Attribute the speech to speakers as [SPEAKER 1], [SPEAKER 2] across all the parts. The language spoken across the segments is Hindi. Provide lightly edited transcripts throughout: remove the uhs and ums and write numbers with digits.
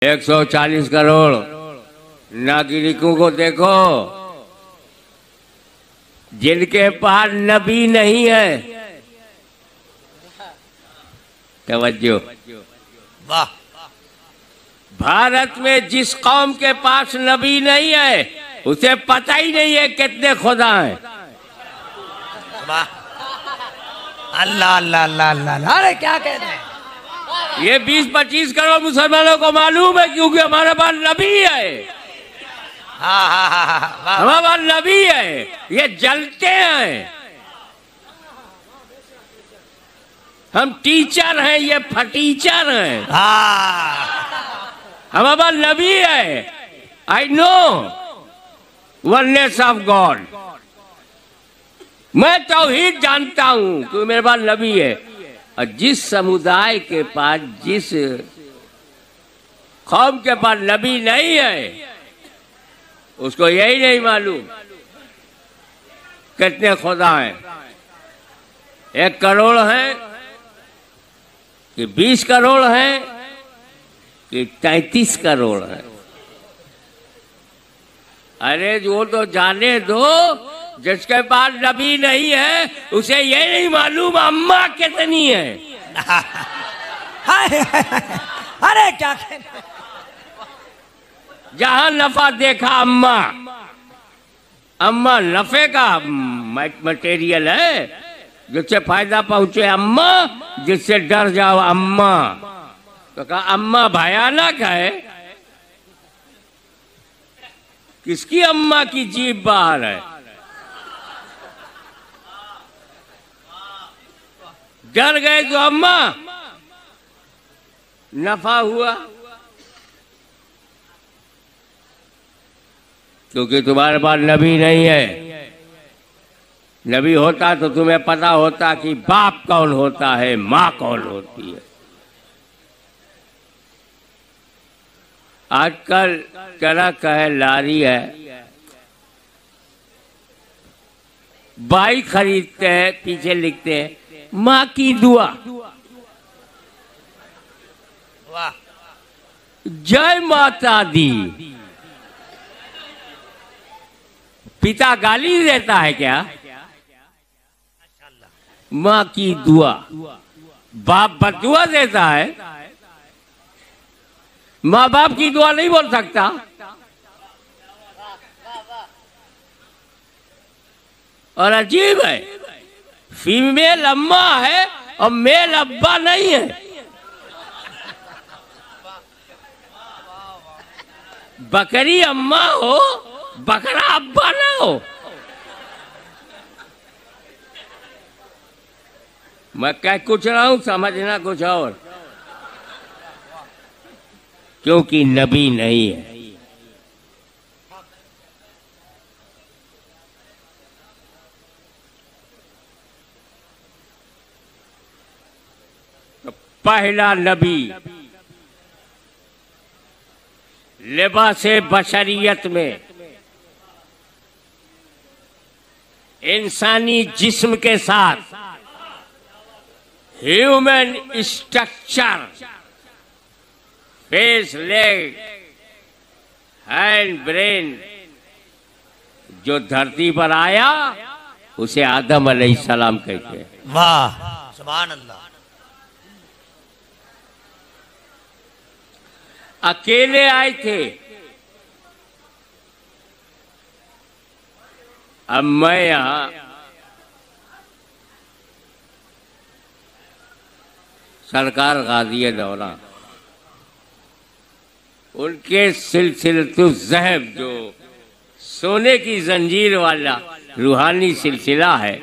[SPEAKER 1] 140 करोड़ नागरिकों को देखो जिनके पास नबी नहीं है। तवज्जो,
[SPEAKER 2] वाह।
[SPEAKER 1] भारत में जिस कौम के पास नबी नहीं है उसे पता ही नहीं है कितने खुदा हैं।
[SPEAKER 2] वाह, अल्लाह अल्लाह अल्लाह अल्लाह। अरे क्या कहते हैं,
[SPEAKER 1] ये 20-25 करोड़ मुसलमानों को मालूम है क्योंकि हमारे पास नबी है।
[SPEAKER 2] हाँ हाँ हाँ हाँ,
[SPEAKER 1] हमारे पास नबी है, ये जलते हैं। हम टीचर हैं, ये फटीचर हैं। हमारे पास नबी है। I know oneness of God. मैं तौहीद जानता हूं क्योंकि मेरे पास नबी है। और जिस समुदाय के पास, जिस कौम के पास नबी नहीं है उसको यही नहीं मालूम कितने खुदा हैं। 1 करोड़ हैं कि 20 करोड़ हैं कि 33 करोड़ हैं। अरे वो तो जाने दो, जिसके पास नबी नहीं है उसे ये नहीं मालूम अम्मा कितनी है।
[SPEAKER 2] अरे क्या कहते,
[SPEAKER 1] जहां नफा देखा अम्मा। अम्मा नफे का मटेरियल है, जिससे फायदा पहुंचे अम्मा, जिससे डर जाओ अम्मा। तो कहा अम्मा भयानक है। किसकी अम्मा की जीभ बाहर है? डर गए तो अम्मा, नफा हुआ। क्योंकि तुम्हारे पास नबी नहीं है। नबी होता तो तुम्हें पता होता कि बाप कौन होता है, माँ कौन होती है। आजकल तरह कहे लारी है, बाइक खरीदते हैं, पीछे लिखते हैं माँ की दुआ।
[SPEAKER 2] वाह,
[SPEAKER 1] जय माता दी। पिता गाली देता है क्या? माँ की दुआ। बाप बदुआ देता है, माँ बाप की दुआ नहीं बोल सकता। और अजीब है, फीमेल अम्मा है और मेल अब्बा नहीं है। बकरी अम्मा हो, बकरा अब्बा ना हो। मैं कह कुछ रहा हूं, समझना कुछ और। क्योंकि नबी नहीं है। तो पहला नबी लिबासे बशरियत में इंसानी जिस्म के साथ human structure, face, leg, hand, brain जो धरती पर आया उसे आदम अलैहिस्सलाम कहते हैं।
[SPEAKER 2] वाह, सुभान अल्लाह।
[SPEAKER 1] अकेले आए थे। अब मैं यहां सरकार गाज़ी दौरा, उनके सिलसिलतु ज़हब जो सोने की जंजीर वाला रूहानी सिलसिला है,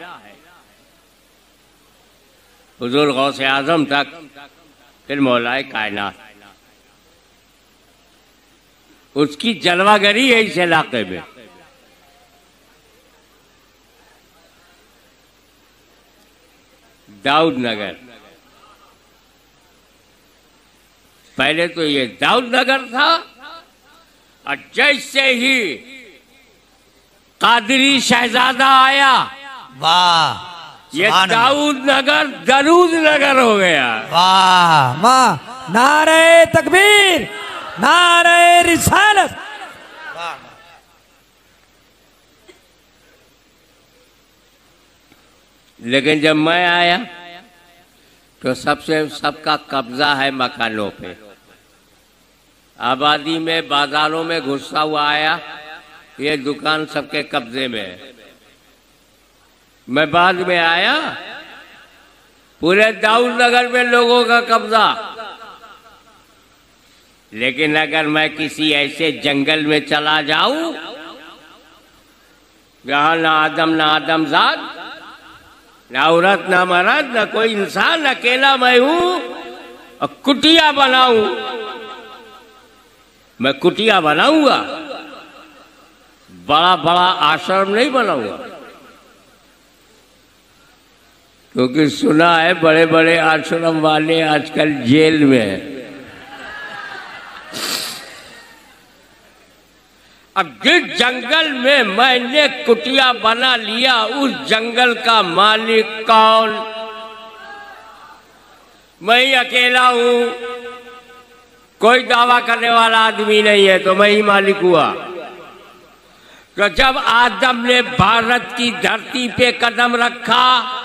[SPEAKER 1] हुजूर गौसे आज़म तक, फिर मौलाए कायनात, उसकी जलवागरी है इस इलाके में। दाऊद नगर, पहले तो ये दाऊद नगर था और जैसे ही कादरी शहजादा आया,
[SPEAKER 2] वाह,
[SPEAKER 1] ये दाऊद नगर दरूद नगर हो गया।
[SPEAKER 2] वाह वाह, नारे तकबीर, नारे रिसालत।
[SPEAKER 1] लेकिन जब मैं आया तो सबका कब्जा है मकानों पे। आबादी में, बाजारों में घुसा हुआ आया, ये दुकान सबके कब्जे में है। मैं बाद में आया, पूरे दाऊद नगर में लोगों का कब्जा। लेकिन अगर मैं किसी ऐसे जंगल में चला जाऊं जहां ना आदमजाद, ना औरत, ना मर्द, ना कोई इंसान, अकेला मैं हूं और कुटिया बनाऊं, मैं कुटिया बनाऊंगा, बड़ा बड़ा आश्रम नहीं बनाऊंगा। क्योंकि सुना है बड़े बड़े आश्रम वाले आजकल जेल में हैं। अब जिस जंगल में मैंने कुटिया बना लिया, उस जंगल का मालिक कौन? मैं ही अकेला हूं, कोई दावा करने वाला आदमी नहीं है, तो मैं ही मालिक हुआ। तो जब आदम ने भारत की धरती पे कदम रखा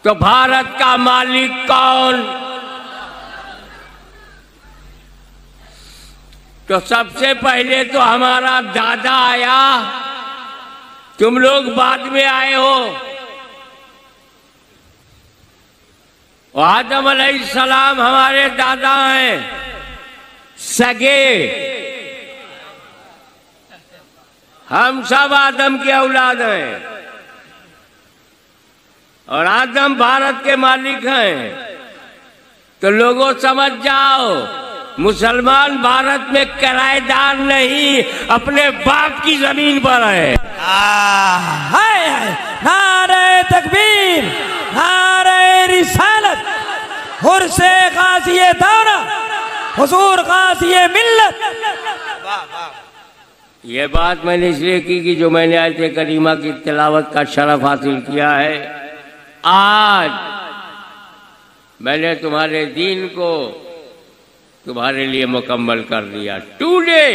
[SPEAKER 1] तो भारत का मालिक कौन? तो सबसे पहले तो हमारा दादा आया, तुम लोग बाद में आए हो। आदम अलैहिस्सलाम हमारे दादा हैं, सगे। हम सब आदम के औलाद हैं और आदम भारत के मालिक हैं। तो लोगों समझ जाओ, मुसलमान भारत में किराएदार नहीं, अपने बाप की जमीन पर है।
[SPEAKER 2] नारे तकबीर, नारे रिसालत, हुर्से गाज़िए दौरा, हुजूर गाज़िए मिल्लत।
[SPEAKER 1] ये बात मैंने इसलिए की कि जो मैंने आयत करीमा की तिलावत का शरफ हासिल किया है, आज मैंने तुम्हारे दीन को तुम्हारे लिए मुकम्मल कर दिया। Today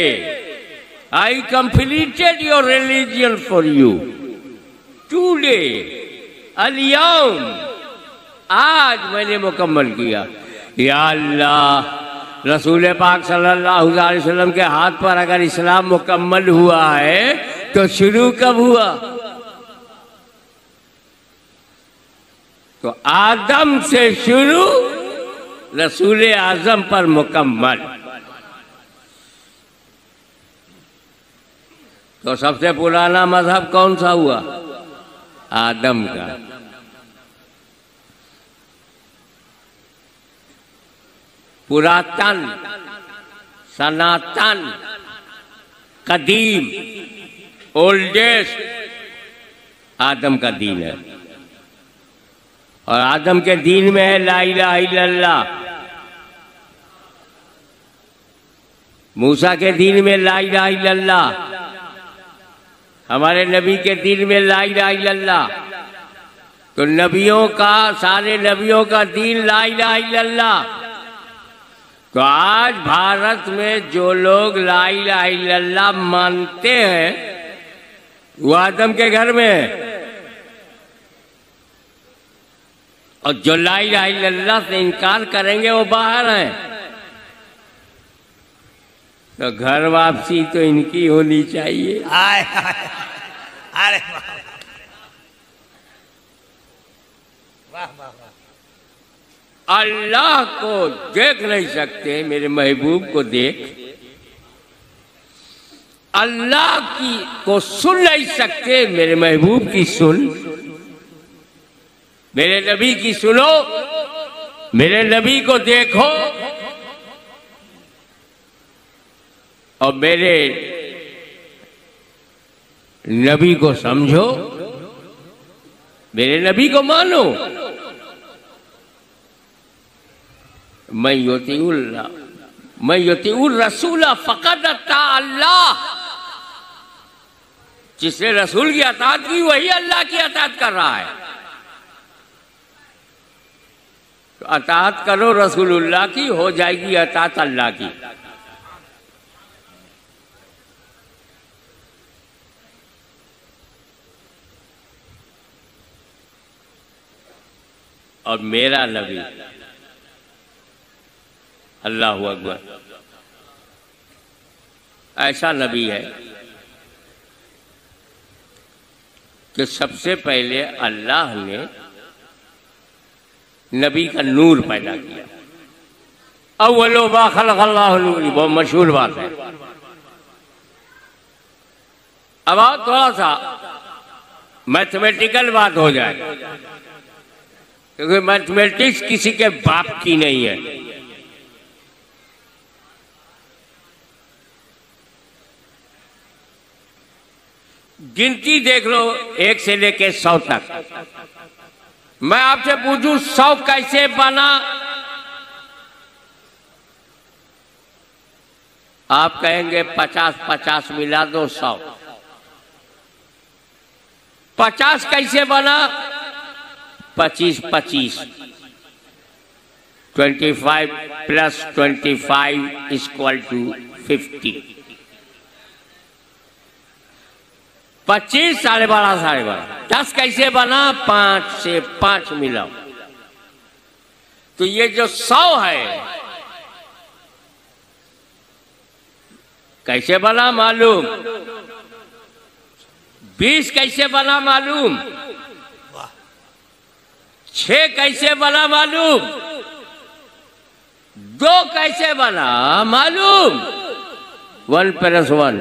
[SPEAKER 1] I completed your religion for you. Today, अल-यौम, आज मैंने मुकम्मल किया। या अल्लाह, रसूल पाक सल्लल्लाहु अलैहि वसल्लम के हाथ पर अगर इस्लाम मुकम्मल हुआ है तो शुरू कब हुआ? तो आदम से शुरू, रसूल आजम पर मुकम्मल। तो सबसे पुराना मजहब कौन सा हुआ? आदम का। पुरातन, सनातन, कदीम, ओल्डेस्ट आदम का दीन है। और आदम के दीन में है ला इलाहा इल्लल्लाह। मूसा के दीन में ला इलाहा इल्लल्लाह, हमारे नबी के दीन में ला इलाहा इल्लल्लाह। तो नबियों का, सारे नबियों का दीन ला इलाहा इल्लल्लाह। तो आज भारत में जो लोग ला इलाहा इल्लल्लाह मानते हैं वो आदम के घर में है, और जो ला इलाहा इल्लल्लाह से इनकार करेंगे वो बाहर हैं। तो घर वापसी तो इनकी होनी चाहिए।
[SPEAKER 2] अरे वाह वाह वाह।
[SPEAKER 1] अल्लाह को देख नहीं सकते, मेरे महबूब को देख। अल्लाह की को सुन नहीं सकते, मेरे महबूब की सुन। मेरे नबी की सुनो, मेरे नबी को देखो, और मेरे नबी को समझो, मेरे नबी को मानो। मैं युतीउर रसूल फक़द अता अल्लाह। जिसने रसूल की अताअत की वही अल्लाह की अताअत कर रहा है। तो अताअत करो रसूलुल्लाह की, हो जाएगी अताअत अल्लाह की। और मेरा नबी, अल्लाहु अकबर, ऐसा नबी है कि सबसे पहले अल्लाह ने नबी का नूर पैदा किया। अव्वलु मा खलक़ल्लाहु नूर, बहुत मशहूर बात है। अब आओ थोड़ा सा मैथमेटिकल बात हो जाए, क्योंकि मैथमेटिक्स किसी के बाप की नहीं है। गिनती देख लो 1 से लेके 100 तक। मैं आपसे पूछूं 100 कैसे बना? आप कहेंगे 50-50 मिला दो 100। 50 कैसे बना? 25-25, 25 प्लस 25 इक्वल टू 50। 25 12.5 12.5। 10 कैसे बना? 5 से 5 मिलाओ। तो ये जो 100 है कैसे बना मालूम? 20 कैसे बना मालूम? 6 कैसे बना मालूम? 2 कैसे बना मालूम? 1 + 1।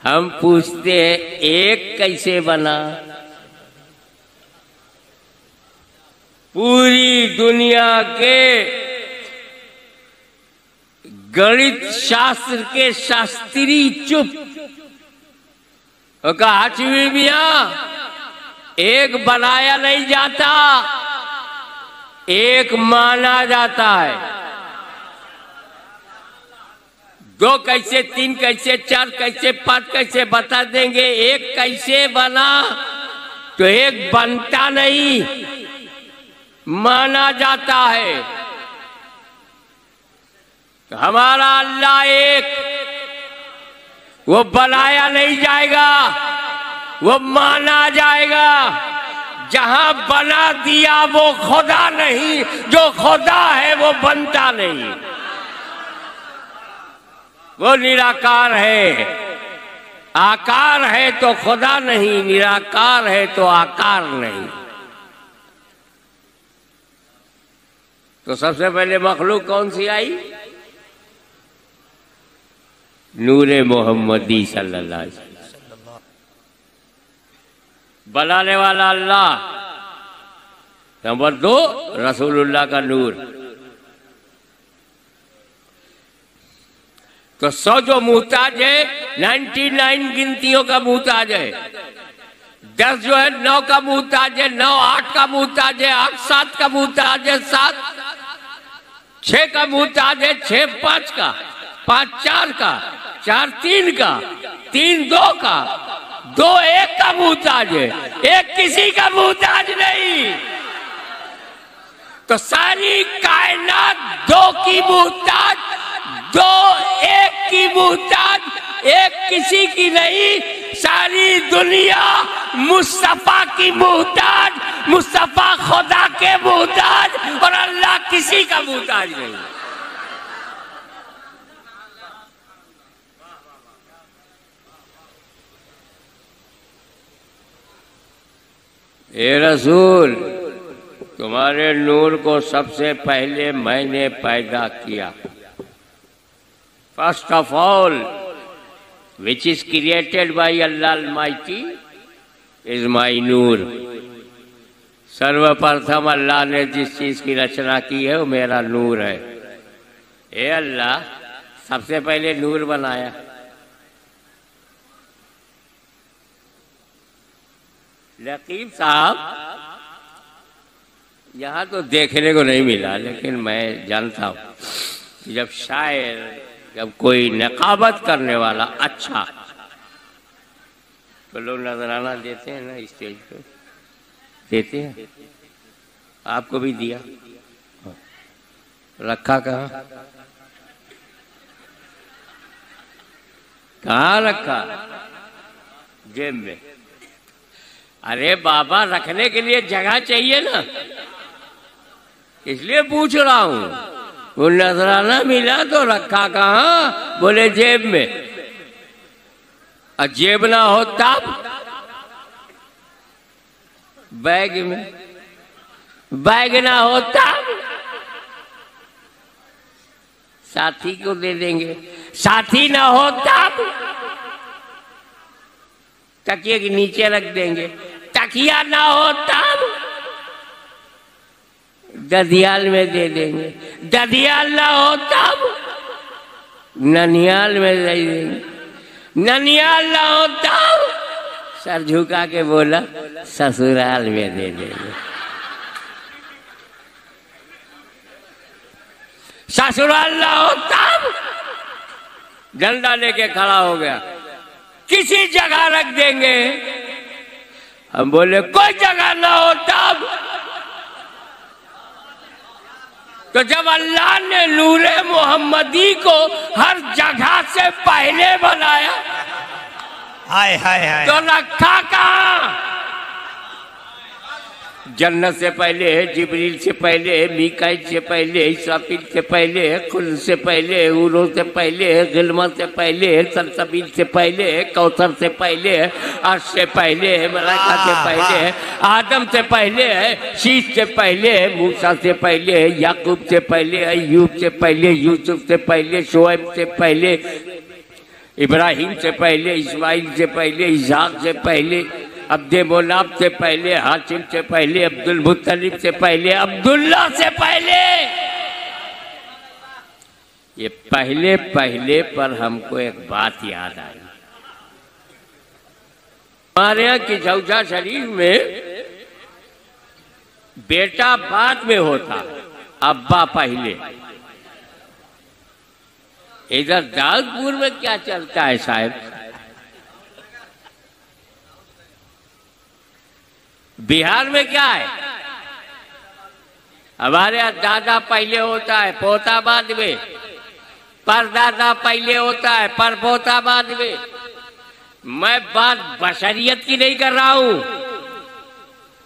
[SPEAKER 1] हम पूछते हैं 1 कैसे बना? पूरी दुनिया के गणित शास्त्र के शास्त्री चुप। कहा मियां 1 बनाया नहीं जाता, 1 माना जाता है। 2 कैसे, 3 कैसे, 4 कैसे, 5 कैसे बता देंगे। 1 कैसे बना? तो 1 बनता नहीं, माना जाता है। तो हमारा अल्लाह एक, वो बनाया नहीं जाएगा, वो माना जाएगा। जहां बना दिया वो खुदा नहीं, जो खुदा है वो बनता नहीं। वो निराकार है। आकार है तो खुदा नहीं, निराकार है तो आकार नहीं। तो सबसे पहले मखलूक कौन सी आई? नूरे मोहम्मदी सल्लल्लाहु अलैहि वसल्लम। बनाने वाला अल्लाह। नंबर 2 रसूलुल्लाह का नूर। तो 100 जो मुहताज है 99 गिनतियों का मुहताज है। 10 जो है 9 का मुहताज है, 9 8 का मुहताज है, 8 7 का मुहताज है, 7 6 का मुहताज है, 6 5 का, 5 4 का, 4 3 का, 3 2 का, 2 1 का मुहताज है। 1 किसी का मुहताज नहीं। तो सारी कायनात 2 की मुहताज, 2 1 की मुहताज, 1 किसी की नहीं। सारी दुनिया मुस्तफा की मुहताज, मुस्तफा खुदा के मुहताज, और अल्लाह किसी का मुहताज नहीं। ए रसूल, तुम्हारे नूर को सबसे पहले मैंने पैदा किया। First of all which is created by Allah almighty is my नूर। सर्वप्रथम अल्लाह ने जिस चीज की रचना की है वो मेरा नूर है। ए अल्लाह, सबसे पहले नूर बनाया। लकीब साहब, यहाँ तो देखने को नहीं मिला, लेकिन मैं जानता हूँ कि जब शायर, जब कोई नकाबत करने वाला अच्छा, तो लोग नजराना देते हैं ना, स्टेज पे देते हैं। आपको भी दिया, रखा कहाँ? कहाँ रखा? जेब में। अरे बाबा, रखने के लिए जगह चाहिए ना। इसलिए पूछ रहा हूं। वो नजराना मिला तो रखा कहाँ? बोले जेब में। और जेब ना हो तब बैग में, बैग ना हो तब साथी को दे देंगे, साथी ना हो तब तकिए के नीचे रख देंगे, तकिया ना हो तब ददियाल में दे देंगे, ददियाल ना हो तब ननियाल में दे देंगे, ननियाल ना हो तब सर झुका के बोला ससुराल में दे देंगे। ससुराल ना हो तब डंडा लेके खड़ा हो गया, किसी जगह रख देंगे। हम बोले कोई जगह ना हो तब। तो जब अल्लाह ने नूरे मोहम्मदी को हर जगह से पहले बनाया,
[SPEAKER 2] हाय हाय हाय,
[SPEAKER 1] तो रखा कहाँ? जन्नत से पहले है, जिब्रील से पहले है, मीकाईल से पहले है, इसराफील से पहले है, खुल्द से पहले है, उरो से पहले है, गिलमा से पहले है, सलसबील से पहले है, कौसर से पहले है, अर्श से पहले है, मलाइका से पहले है, आदम से पहले है, शीश से पहले है, मूसा से पहले है, याकूब से पहले है, अय्यूब से पहले, यूसुफ से पहले, शोएब से पहले, इब्राहिम से पहले, इस्माइल से पहले, इसहाक से पहले, अब्दे मोलाब से पहले, हाशिम से पहले, अब्दुल मुत्तलिब से पहले, अब्दुल्ला से पहले। ये पहले पहले पर हमको एक बात याद आई। हमारे यहाँ किचौसा शरीफ में बेटा बाद में होता, अब्बा पहले। इधर दाऊदपुर में क्या चलता है साहब? बिहार में क्या है? हमारे यहाँ दादा पहले होता है, पोता बाद में, परदादा पहले होता है, परपोता बाद में। मैं बात बशरियत की नहीं कर रहा हूं।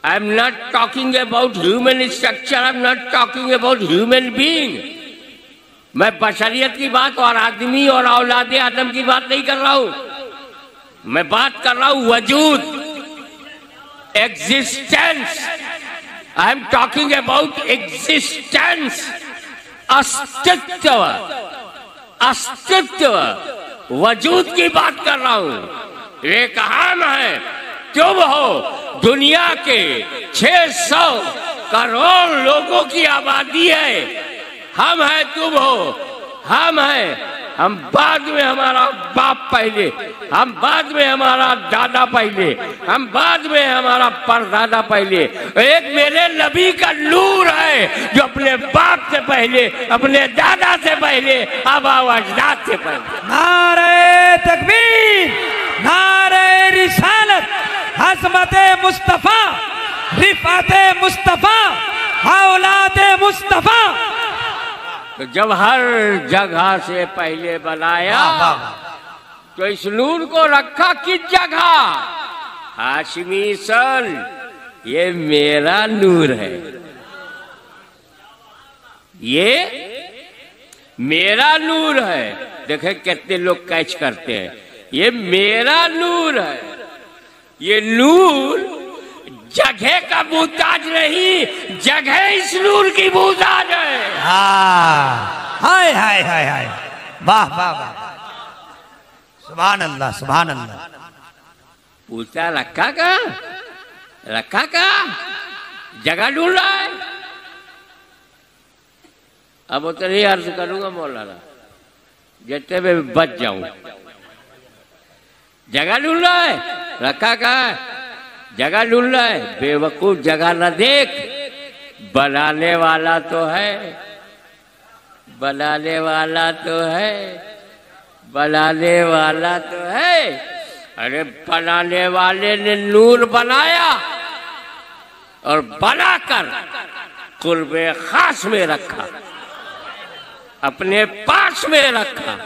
[SPEAKER 1] I am not talking about human structure, I am not talking about human being. मैं बशरियत की बात और आदमी और औलादे आदम की बात नहीं कर रहा हूं। मैं बात कर रहा हूं वजूद, existence. I am talking about existence. अस्तित्व, अस्तित्व, वजूद की बात कर रहा हूं। एक हम है, तुम हो, दुनिया के 600 करोड़ लोगों की आबादी है। हम है, तुम हो, हम है। हम बाद में हमारा बाप पहले, हम बाद में हमारा दादा पहले, हम बाद में हमारा परदादा पहले। एक मेरे नबी का नूर है जो अपने बाप से पहले, अपने दादा से पहले, आबा अजदाद से पहले।
[SPEAKER 2] नारे तकबीर, नारे रिसालत, हज़मते मुस्तफा, रिफाते मुस्तफा, औलादे मुस्तफा।
[SPEAKER 1] तो जब हर जगह से पहले बनाया तो इस नूर को रखा किस जगह? हाशमी सन, ये मेरा नूर है, ये मेरा नूर है। देखे कितने लोग कैच करते हैं, ये मेरा नूर है। ये नूर जगह का मुहताज नहीं, जगह इस नूर की मुहताज है।
[SPEAKER 2] हाय हाय हाय हाय, वाह वाह वाह, सुभान अल्लाह सुभान अल्लाह।
[SPEAKER 1] पूछता रखा का, रखा का, जगह ढूंढ रहा है। अब उतनी अर्ज करूंगा मौलाना, जितने में बच जाऊं। जगह ढूंढ रहा है, रखा का जगह ढूंढ रहा है। बेवकूफ, जगह न देख, बनाने वाला तो है, बनाने वाला तो है, बनाने वाला तो है। अरे बनाने वाले ने नूर बनाया और बनाकर कुर्बे खास में रखा, अपने पास में रखा।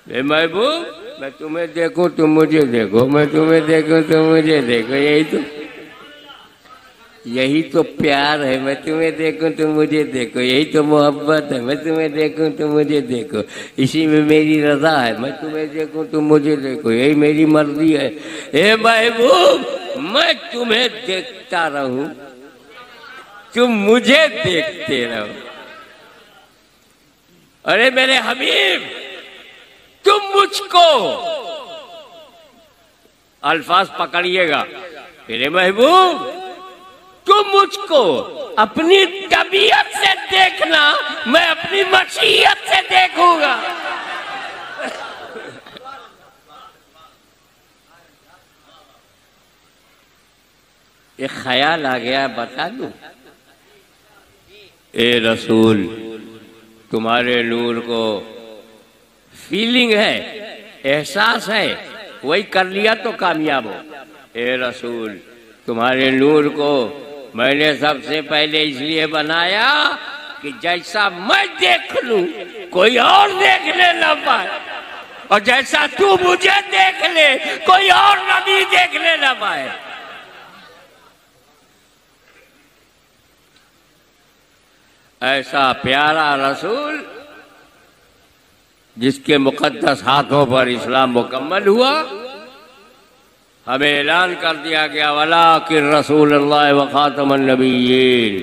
[SPEAKER 1] महबूब, मैं तुम्हें देखूं तुम मुझे देखो, मैं तुम्हें देखूं तुम मुझे देखो, यही तो यही तो प्यार है, मैं तुम्हें देखूं तुम मुझे देखो, यही तो मोहब्बत है, मैं तुम्हें देखूं तुम मुझे देखो, इसी में मेरी रजा है, मैं तुम्हें देखूं तुम मुझे देखो, यही मेरी मर्जी है। ए महबूब, मैं तुम्हें देखता रहूं, तुम मुझे देखते रहो। अरे मेरे हबीब, तुम मुझको, अल्फाज पकड़िएगा, मेरे महबूब तुम मुझको अपनी तबीयत से देखना, मैं अपनी मशीयत से देखूंगा। एक ख्याल आ गया, बता दूं? ए रसूल, तुम्हारे नूर को फीलिंग है, एहसास है, वही कर लिया तो कामयाब हो। ए रसूल, तुम्हारे नूर को मैंने सबसे पहले इसलिए बनाया कि जैसा मैं देख लूं कोई और देखने न पाए, और जैसा तू मुझे देख ले कोई और नबी देखने न पाए। ऐसा प्यारा रसूल जिसके मुकद्दस हाथों पर इस्लाम मुकम्मल हुआ, हमें ऐलान कर दिया गया, वला कि रसूलुल्लाह व खातमुन नबिय्यीन,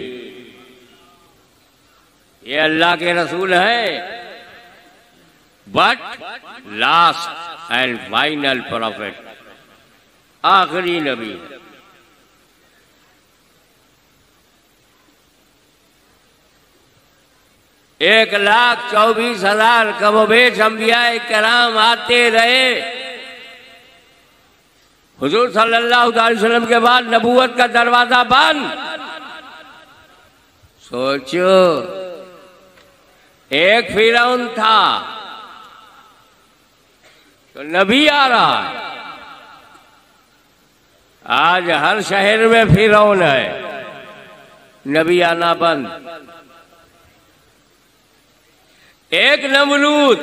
[SPEAKER 1] ये अल्लाह के रसूल है, but last and final profit, आखिरी नबी। 1,24,000 कमोबेश अंबियाए कराम आते रहे। हुजूर सल्लल्लाहु अलैहि वसल्लम के बाद नबूवत का दरवाजा बंद। सोचो, एक फिरौन था तो नबी आ रहा है, आज हर शहर में फिरौन है, नबी आना बंद। एक नमरूद,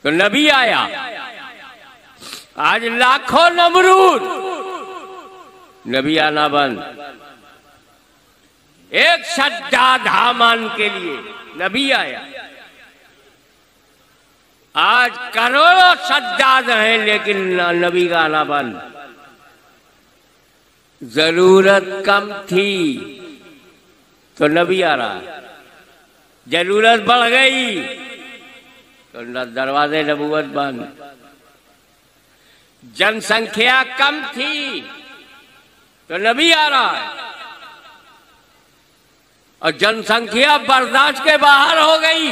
[SPEAKER 1] तो नबी आया, आज लाखों नमरूद, नबी आना बंद। एक शद्दाद हामान के लिए नबी आया, आज करोड़ों शद्दाद हैं लेकिन नबी का आना बंद। जरूरत कम थी तो नबी आ रहा, जरूरत बढ़ गई तो दरवाजे नबूवत बंद। जनसंख्या कम थी तो नबी आ रहा है, और जनसंख्या बर्दाश्त के बाहर हो गई।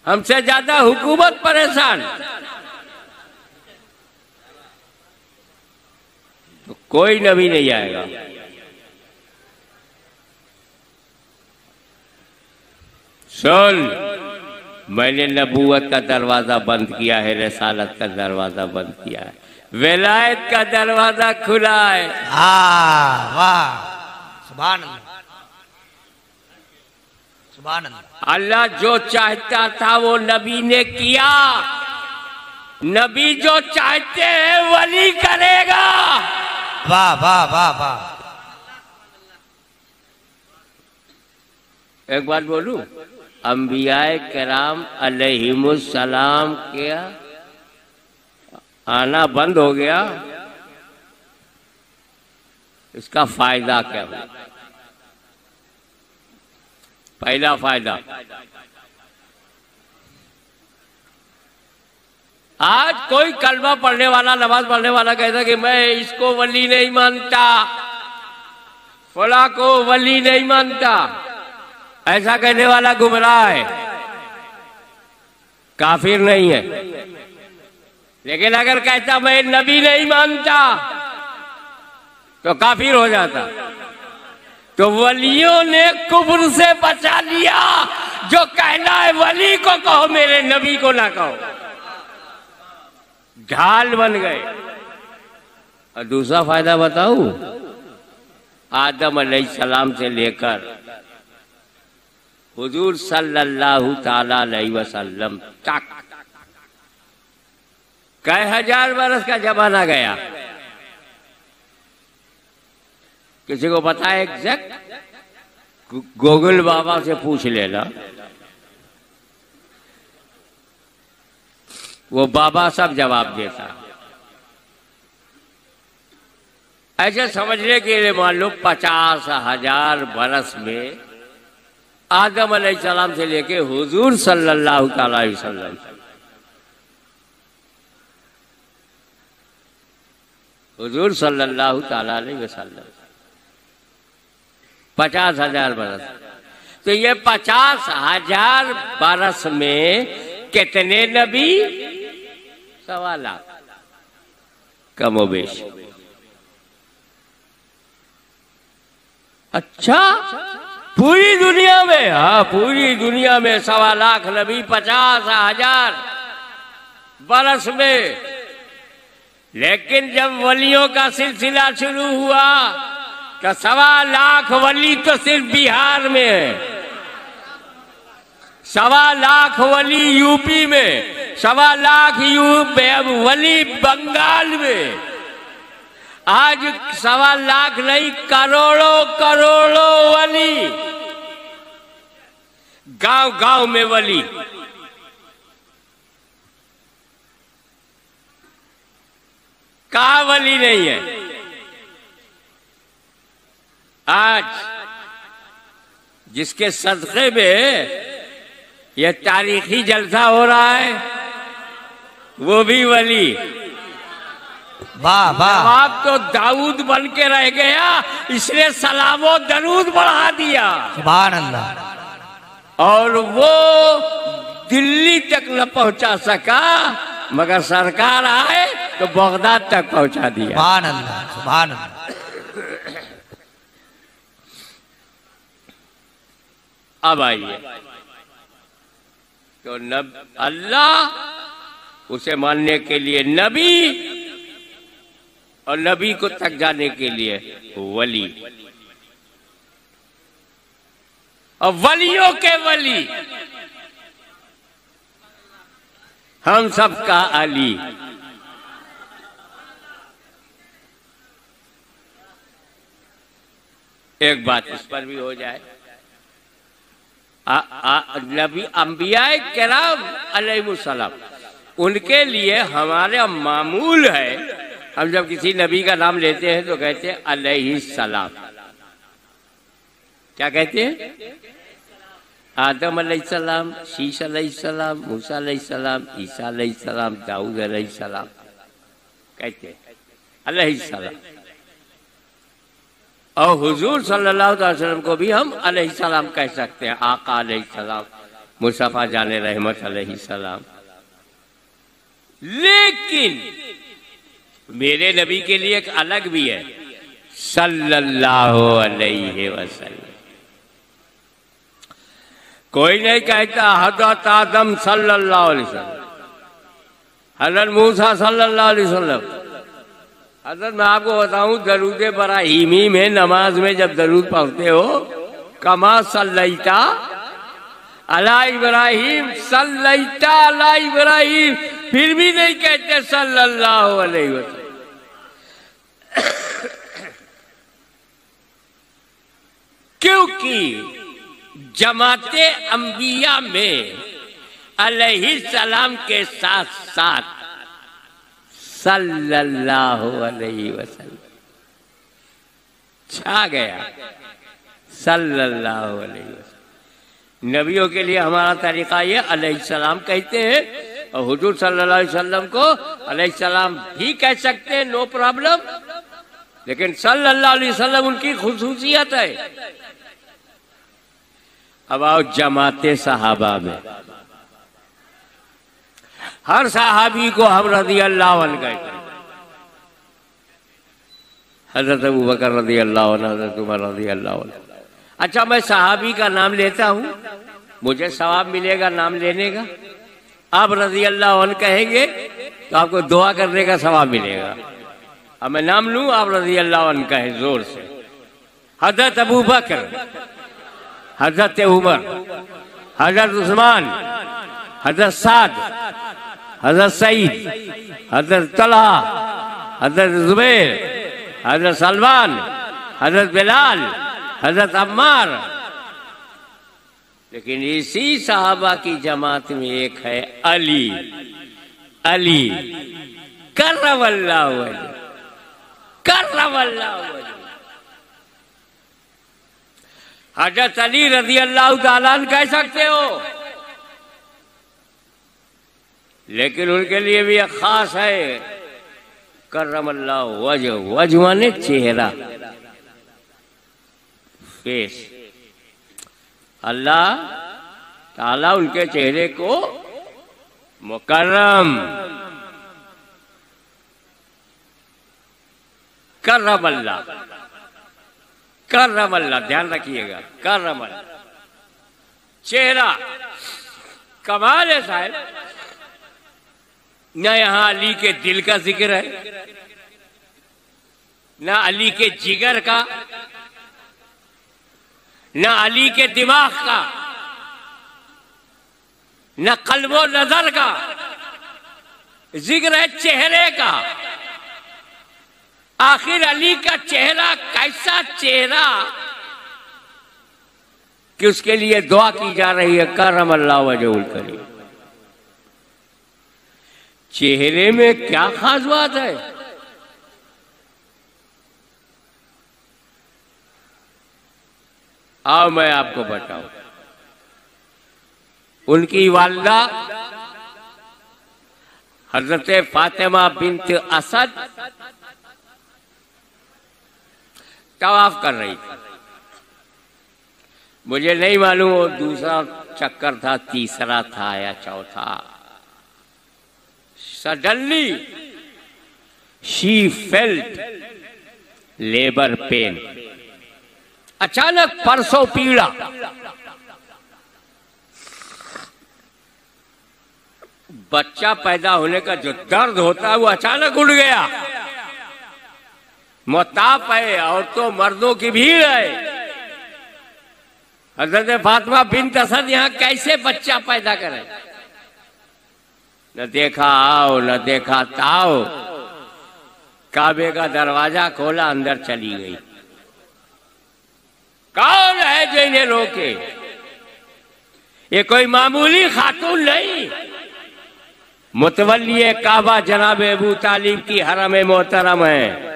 [SPEAKER 1] हमसे ज्यादा हुकूमत परेशान, तो कोई नबी नहीं आएगा। सुन, मैंने नबूवत का दरवाजा बंद किया है, रिसालत का दरवाजा बंद किया है, विलायत का दरवाजा खुला है।
[SPEAKER 2] वाह, सुभान अल्लाह, सुभान अल्लाह।
[SPEAKER 1] अल्लाह जो चाहता था वो नबी ने किया, नबी जो चाहते हैं वली करेगा।
[SPEAKER 2] वाह वाह वाह वाह।
[SPEAKER 1] एक बात बोलूं, अंबियाए किराम अलैहिमुस्सलाम क्या आना बंद हो गया, इसका फायदा क्या हुआ? पहला फायदा, आज कोई कलमा पढ़ने वाला, नमाज पढ़ने वाला कहता कि मैं इसको वली नहीं मानता, फला को वली नहीं मानता, ऐसा कहने वाला गुमराह है, काफिर नहीं है। लेकिन अगर कहता मैं नबी नहीं मानता तो काफिर हो जाता। तो वलियों ने कुफ्र से बचा लिया। जो कहना है वली को कहो, मेरे नबी को ना कहो, ढाल बन गए। और दूसरा फायदा बताऊं, आदम अलैहिस्सलाम से लेकर हुजूर सल्लल्लाहु ताला अलैहि वसल्लम तक कई हजार बरस का जमाना गया। किसी को पता है एग्जैक्ट? गूगल बाबा से पूछ लेना, वो बाबा सब जवाब देता। ऐसे समझने के लिए मान लो 50,000 बरस में आदम अलैहिस्सलाम से लेके हुजूर सल्लल्लाहु ताला अलैहि वसल्लम, हुजूर सल्लल्लाहु ताला अलैहि वसल्लम 50,000 बरस। तो ये 50,000 बरस में कितने नबी? 1.25 लाख कमोबेश। अच्छा, पूरी दुनिया में? हाँ, पूरी दुनिया में 1.25 लाख नबी 50,000 बरस में। लेकिन जब वलियों का सिलसिला शुरू हुआ तो 1.25 लाख वली तो सिर्फ बिहार में है, 1.25 लाख वली यूपी में, 1.25 लाख वली बंगाल में। आज 1.25 लाख नहीं, करोड़ों करोड़ों वली, गांव गांव में वली। कहाँ वली नहीं है? आज जिसके सदक़े में यह तारीखी जलसा हो रहा है वो भी वली।
[SPEAKER 2] वाह वाह।
[SPEAKER 1] आप तो दाऊद बन के रह गया, इसने सलामो दरूद बढ़ा दिया।
[SPEAKER 2] सुभान अल्लाह।
[SPEAKER 1] और वो दिल्ली तक न पहुंचा सका, मगर सरकार आए तो बगदाद तक पहुंचा दिया।
[SPEAKER 2] सुभान अल्लाह, सुभान अल्लाह।
[SPEAKER 1] अब आइए तो अल्लाह, उसे मानने के लिए नबी, और नबी को तक जाने के लिए वली, और वलियों के वली हम सबका अली। एक बात इस पर भी हो जाए, नबी अंबियाए किराम अलैहिमुस्सलाम, उनके लिए हमारे मामूल है, हम जब किसी नबी का नाम लेते हैं तो कहते हैं अलैहिस्सलाम। क्या कहते हैं? आदम अलैहिस्सलाम, शीश अलैहिस्सलाम, मूसा अलैहिस्सलाम, ईसा अलैहिस्सलाम, दाऊद अलैहिस्सलाम, कहते हैं अलैहिस्सलाम। और हुजूर सल्लल्लाहु अलैहि वसल्लम को भी हम अलैहिस्सलाम कह सकते हैं, आका अलैहिस्सलाम, मुस्तफा जाने रहमत अलैहिस्सलाम। लेकिन मेरे नबी के लिए एक अलग भी है, सल्लल्लाहु अलैहि वसल्लम। कोई नहीं कहता हज़रत आदम सल्लल्लाहु अलैहि वसल्लम, हज़रत मूसा सल्लल्लाहु अलैहि वसल्लम। हज़रत मैं आपको बताऊं, दरूद इब्राहीमी में नमाज में जब दरूद पढ़ते हो, कमा सल्लैता अला इब्राहीम, सल्लैता अला इब्राहीम, फिर भी नहीं कहते सल्लल्लाहु अलैहि वसल्लम। क्योंकि जमाते अंबिया में अलैहिस्सलाम के साथ साथ सल्लल्लाहु अलैहि वसल्लम छा गया, सल्लल्लाहु अलैहि वसल्लम। नबियों के लिए हमारा तरीका ये अलैहिस्सलाम कहते हैं, और हुजूर सल्लल्लाहु अलैहि वसल्लम को अलैहिस्सलाम भी कह सकते हैं, नो प्रॉब्लम। लेकिन सल्लल्लाहु अलैहि वसल्लम उनकी खुसूसियत है। अब आओ जमाते सहाबा में, हर सहाबी को हम रज़ी अल्लाह अन्हु कहते हैं। हजरत अबू बकर रज़ी अल्लाह अन्हु, हजरत उमर रज़ी अल्लाह अन्हु। अच्छा, मैं सहाबी का नाम लेता हूँ, मुझे सवाब मिलेगा नाम लेने का। आप रज़ी अल्लाह अन्हु कहेंगे तो आपको दुआ करने का सवाब मिलेगा। अब मैं नाम लूँ, आप रज़ी अल्लाह अन्हु कहें जोर से, हजरत अबू बकर, हजरत उमर, हजरत उस्मान, हजरत साद, हजरत सईद, हजरत तलहा, हजरत जुबैर, हजरत सलमान, हजरत बिलाल, हजरत अम्मार। लेकिन इसी साहबा की जमात में एक है अली, अली कर्रमल्लाहु वजहहु, कर्रमल्लाहु वजहहु। हजरत अली रज़ी अल्लाह ताला अन्हु कह सकते हो, लेकिन उनके लिए भी एक खास है कर्रमल्लाहु वजहहु। वजह माने चेहरा, फेस। अल्लाह ताला उनके चेहरे को मुकर्रम, कर्रमल्लाह, कर्रमल्लाह, ध्यान रखिएगा, कर्रमल्लाह चेहरा। कमाल है साहब, न यहां अली के दिल का जिक्र है, न अली के जिगर का, न अली के दिमाग का, न कल्बो नजर का, जिक्र है चेहरे का। आखिर अली का चेहरा कैसा चेहरा कि उसके लिए दुआ की जा रही है कर्रमल्लाहु वजहुल करीम। चेहरे में क्या खास बात है? आओ मैं आपको बताऊं। उनकी वालिदा हजरत फातिमा बिन्त असद तवाफ कर रही थी। मुझे नहीं मालूम वो दूसरा चक्कर था, तीसरा था या चौथा। Suddenly she felt labour pain. अचानक परसों पीड़ा, बच्चा पैदा होने का जो दर्द होता है वो अचानक उड़ गया। मोताप है, औरतों मर्दों की भीड़ है। हजरत फातिमा बिन्त असद यहाँ कैसे बच्चा पैदा करे? न देखा आओ न देखा ताओ, काबे का दरवाजा खोला, अंदर चली गई। कौन है जो इन्हें रोके? ये कोई मामूली खातून नहीं, मुतवल्ली काबा जनाब अबू तालिब की हरम मोहतरम है,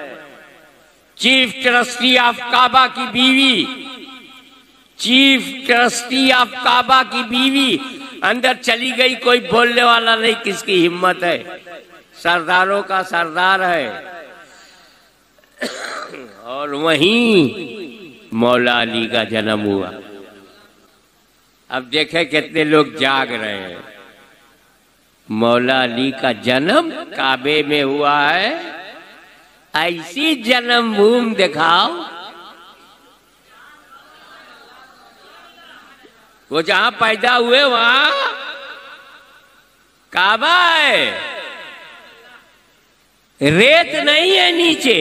[SPEAKER 1] चीफ ट्रस्टी ऑफ काबा की बीवी, चीफ ट्रस्टी ऑफ काबा की बीवी अंदर चली गई। कोई बोलने वाला नहीं, किसकी हिम्मत है? सरदारों का सरदार है। और वहीं मौला अली का जन्म हुआ। अब देखें कितने लोग जाग रहे हैं। मौला अली का जन्म काबे में हुआ है। ऐसी जन्मभूमि दिखाओ, वो जहां पैदा हुए वहां काबा है, रेत नहीं है, नीचे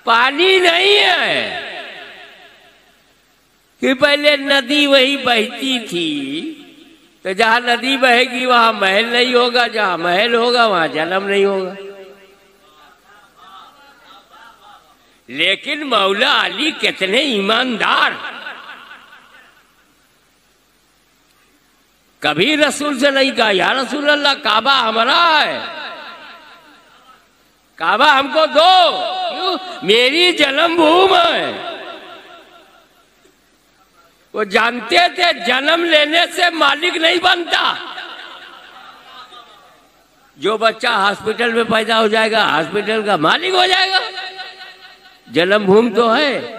[SPEAKER 1] पानी नहीं है कि पहले नदी वही बहती थी। तो जहां नदी बहेगी वहां महल नहीं होगा, जहां महल होगा वहां जन्म नहीं होगा। लेकिन मौला अली कितने ईमानदार। कभी रसूल से नहीं कहा या रसूल अल्लाह काबा हमारा है, काबा हमको दो, क्यों? मेरी जन्मभूमि है। वो जानते थे जन्म लेने से मालिक नहीं बनता। जो बच्चा हॉस्पिटल में पैदा हो जाएगा हॉस्पिटल का मालिक हो जाएगा। जन्मभूमि तो है।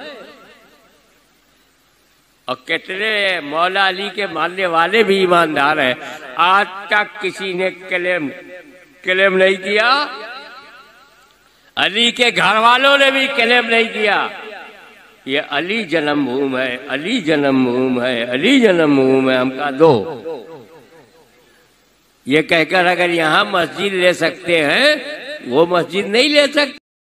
[SPEAKER 1] और कितने मौला अली के मानने वाले भी ईमानदार हैं। आज तक किसी ने क्लेम नहीं किया, अली के घर वालों ने भी क्लेम नहीं किया ये अली जन्मभूमि है, अली जन्मभूमि है, अली जन्मभूमि है, हमका दो। ये कहकर अगर यहां मस्जिद ले सकते हैं वो मस्जिद नहीं ले सकते।